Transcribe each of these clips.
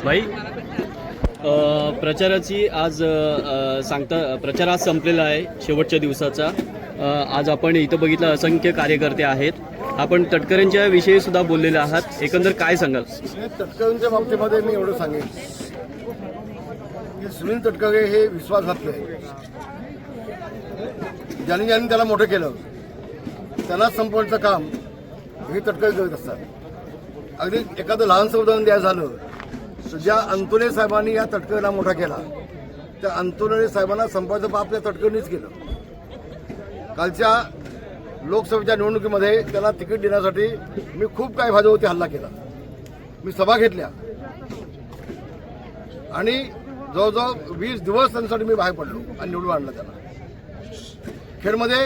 भाई प्रचाराची आज प्रचार आज संपलेला आहे शेवटच्या दिवसाचा। आज आपण इथं बघितलं असंख्य कार्यकर्ते आहेत, आपण तटकरेंच्या विषयी सुद्धा बोललेले आहात, एकंदर काय सांगाल? तटकरेंच्या बाबतीमध्ये मी एवढं सांगेन की सुनील तटकरे हे विश्वासघातक आहे। ज्यांनी त्याला मोठं केलं त्यांनाच संपवण्याचं काम हे तटकरे करत असतात। अगदी एखादं लहानसं उदाहरण द्यायचं झालं तर ज्या अंतुले साहेबांनी या तटकरेला मोठा केला त्या अंतुले साहेबांना संपवायचं बाप या तटकरेंनीच केलं। कालच्या लोकसभेच्या निवडणुकीमध्ये त्याला तिकीट देण्यासाठी मी खूप काही भाजपवरती हल्ला केला, मी सभा घेतल्या आणि जवळजवळ 20 दिवस त्यांच्यासाठी मी बाहेर पडलो आणि निवडून आणलं त्याला। खेडमध्ये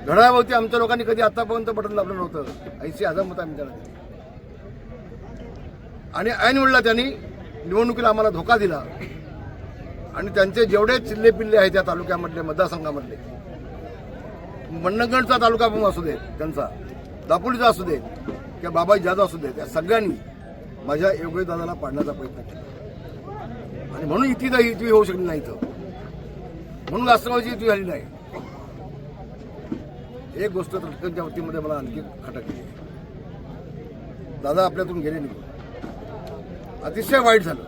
घड्याळावरती आमच्या लोकांनी कधी आतापर्यंत बटन लावलं नव्हतं, 80,000 मतं आम्ही त्याला दिली आणि ऐन वेळेला त्यांनी निवडणुकीला आम्हाला धोका दिला आणि त्यांचे जेवढे चिल्ले पिल्ले आहेत त्या तालुक्यामधले मतदारसंघामधले, मंडणगडचा तालुका पण असू देत, त्यांचा दापोलीचा असू देत किंवा बाबाजी जाधव असू देत, या सगळ्यांनी माझ्या योगेशदादाला पाडण्याचा प्रयत्न केला आणि म्हणून इथे होऊ शकली नाही, तर म्हणून राष्ट्रवादीची इथे झाली नाही। एक गोष्ट तटकरेंच्या वतीमध्ये मला आणखी खटकली, दादा आपल्यातून गेले निघून, अतिशय वाईट झालं।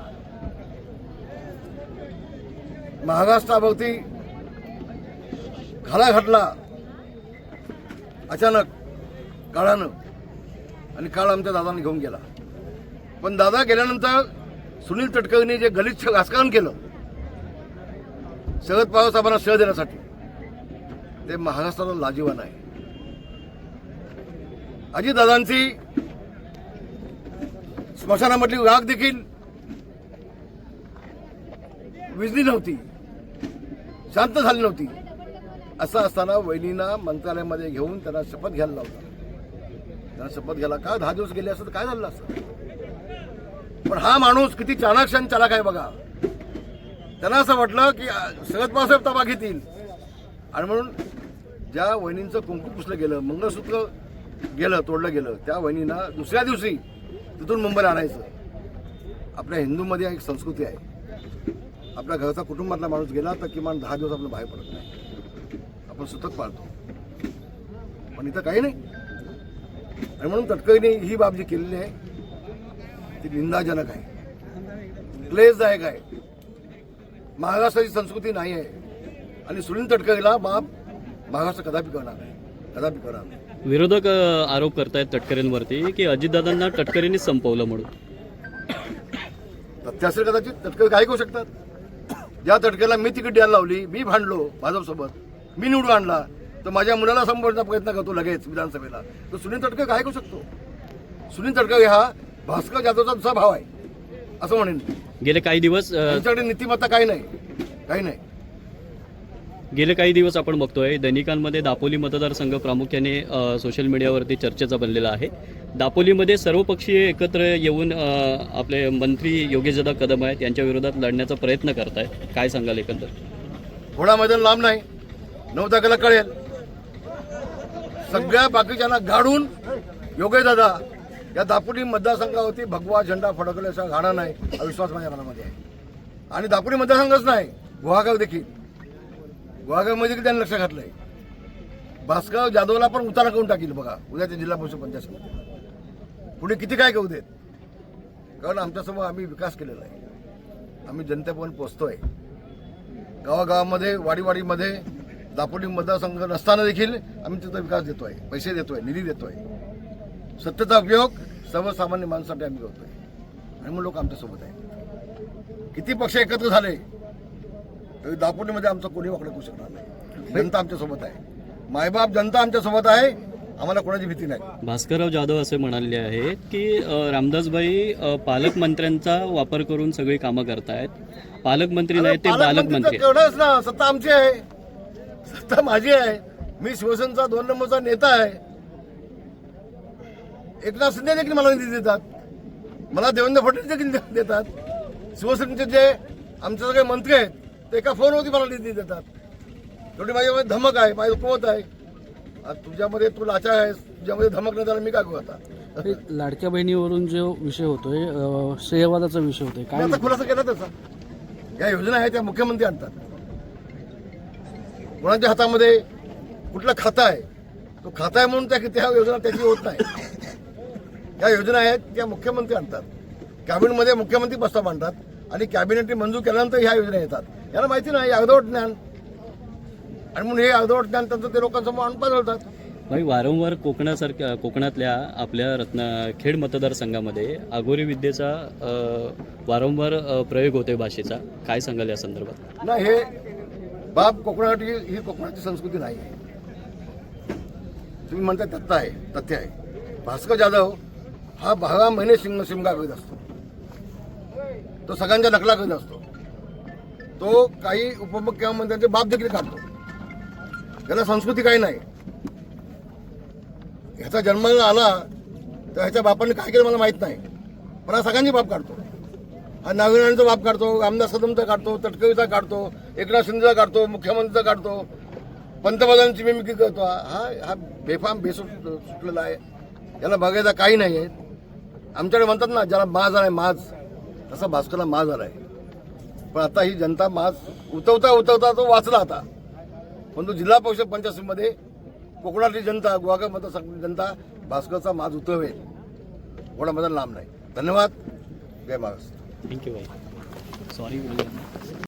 महाराष्ट्राभोवती घाला घातला अचानक काळानं आणि काळ आमच्या दादाने घेऊन गेला, पण दादा गेल्यानंतर सुनील तटकरेंनी जे गलिच्छ राजकारण केलं शरद पवार साहेबांना श्रेय देण्यासाठी, ते महाराष्ट्राला लाजिरवाणं आहे। अजितदादांची स्मशानामधली राग देखील विजली नव्हती, शांत झाली नव्हती। असं असताना वहिनींना मंत्रालयामध्ये घेऊन त्यांना शपथ घ्यायला लावला, त्यांना शपथ घ्यायला का 10 दिवस गेले असतं तर काय झालं असतं। पण हा माणूस किती चाणाक्ष आणि चालाक आहे बघा, त्यांना असं वाटलं की शरद पवारसाहेब ताबा घेतील आणि म्हणून ज्या वहिनींचं कुंकू पुसलं गेलं, मंगळसूत्र गेलं, तोडलं गेलं, त्या वहिनींना दुसऱ्या दिवशी तिथून मुंबईला आणायचं। आपल्या हिंदूमध्ये एक संस्कृती आहे, आपल्या घरचा कुटुंबातला माणूस गेला तर किमान 10 दिवस आपलं बाहेर पडत नाही, आपण सुतक पाळतो, पण इथं काही नाही। आणि म्हणून तटकरेंनी ही बाब जी केलेली आहे ती निंदाजनक आहे, क्लेशदायक आहे, महाराष्ट्राची संस्कृती नाही आहे आणि सुनील तटकरेला बाप महाराष्ट्र कदापि करणार नाही, कदापि करणार नाही। विरोधक आरोप करतायत तटकरेंवरती की अजितदादांना तटकरेंनी संपवलं म्हणून। तथ्य असेल कदाचित, तटकरे काय करू शकतात? ज्या तटकरेला मी तिकीट द्यायला लावली, मी भांडलो भाजपसोबत, मी निवडून आणला, तर माझ्या मुलाला संपवण्याचा प्रयत्न करतो लगेच विधानसभेला, तर सुनील तटकरे काय करू शकतो? सुनील तटकरे हा भास्कर जाधवचा दुसरा भाव आहे असं म्हणेन। गेले काही दिवस त्यांच्याकडे नीतिमत्ता काही नाही, काही नाही। गेले काही दिवस आपण बघतोय दैनिकांमध्ये दापोली मतदारसंघ प्रामुख्याने सोशल मीडियावरती चर्चेचा बनलेला आहे। दापोलीमध्ये सर्वपक्षीय एकत्र येऊन आपले मंत्री योगेशदादा कदम आहेत यांच्या विरोधात लढण्याचा प्रयत्न करतायत, काय सांगाल एकंदर? थोडा मैदान लांब नाही, 9 तारखेला कळेल। सगळ्या बाकीच्यांना गाडून योगेशदादा या दापोली मतदारसंघावरती भगवा झेंडा फडकल्याचा गाणं नाही, हा विश्वास माझ्या मनामध्ये आहे। आणि दापोली मतदारसंघच नाही, गुहागर देखील, गुहागरमध्ये देखील त्यांनी लक्ष घातलंय। भास्कर जाधवला पण उतारा करून टाकील बघा उद्याच्या जिल्हा परिषद पंचायत समितीला, पुढे किती काय करू देत, कारण आमच्यासमोर आम्ही विकास केलेला आहे, आम्ही जनतेपर्यंत पोहोचतोय। गावागावामध्ये वाडीवाडीमध्ये दापोली मतदारसंघ नसताना देखील आम्ही तिथं विकास देतोय, पैसे देतोय, निधी देतोय, सत्तेचा उपयोग सर्वसामान्य माणसासाठी आम्ही करतोय आणि मग लोक आमच्यासोबत आहे। किती पक्ष एकत्र झाले तरी दापोलीमध्ये आमचं कोणी वाकडं करू शकणार नाही, जनता आमच्यासोबत आहे, मायबाप जनता आमच्यासोबत आहे, आम्हाला कोणाची भीती नाही। भास्करराव जाधव असे म्हणाले आहेत की रामदासभाई पालकमंत्र्यांचा वापर करून सगळी कामं करतायत, पालकमंत्री नाही ते पालकमंत्री एवढंच ना, सत्ता आमची आहे, सत्ता माझी आहे, मी शिवसेनेचा 2 नंबरचा नेता आहे। एकनाथ शिंदे देखील मला निधी देतात, मला देवेंद्र फडणवीस देखील देतात, शिवसेनेचे जे आमचे सगळे मंत्री आहेत ते एका फोनवरती मला निधी देतात। एवढी माझ्यामध्ये धमक आहे, माझी कुवत आहे। तुझ्यामध्ये तू लाचार आहेस, तुझ्यामध्ये धमक नाही झाला मी काय करू आता? हे लाडक्या बहिणीवरून जो विषय होतोय श्रेयवादाचा विषय होतोय मी काय आता खुलासा केला त्याचा. या योजना आहेत त्या मुख्यमंत्री आणतात. कोणाच्या हातामध्ये कुठलं खातं आहे, तो खाता आहे म्हणून त्या योजना त्याची होत नाही. या योजना आहेत त्या मुख्यमंत्री आणतात. कॅबिनेटमध्ये मुख्यमंत्री प्रस्ताव मांडतात आणि कॅबिनेटने मंजूर केल्यानंतर ह्या योजना येतात. याला माहिती नाही, अर्धवट ज्ञान, आणि म्हणून हे अर्धवट ज्ञान त्यांचं ते लोकांसमोर आणून पाजवतात. भाई वारंवार कोकणातल्या आपल्या खेड मतदारसंघामध्ये अघोरी विद्येचा वारंवार प्रयोग होतोय भाषेचा. काय सांगाल या संदर्भात? नाही, हे बाप कोकणासाठी ही कोकणाची संस्कृती नाही आहे. तुम्ही म्हणता तथ्य आहे. भास्कर जाधव हा 12 महिने शिमगा करीत असतो. तो सगळ्यांच्या नकला करीत असतो. तो काही उपमुख्यमंत्र्यांचे बाप देखील काढतो. त्याला संस्कृती काही नाही. ह्याचा जन्माला आला तर ह्याच्या बापाने काय केलं मला माहीत नाही, पण हा सगळ्यांची बाप काढतो. हा नागरिकांचा बाप काढतो, आमदार सदमचा काढतो, तटकरीचा काढतो, एकनाथ शिंदेचा काढतो, मुख्यमंत्रीचा काढतो, पंतप्रधानांची मिमिक्री करतो. हा बेफाम सुटलेला आहे. याला बघायचं काही नाही आहे. आमच्याकडे म्हणतात ना, ज्याला माज आलाय माज, तसा भास्करला माज आलाय. पण आता ही जनता माज उतवता तो वाचला आता. पण तो जिल्हा परिषद पंचायतीमध्ये कोकणातली जनता, गुहागर मतदारसंघातली जनता भास्करचा माज उतरवेल. एवढा मतदान लांब नाही. धन्यवाद. जय महाराष्ट्र. थँक्यू भाई. सॉरी.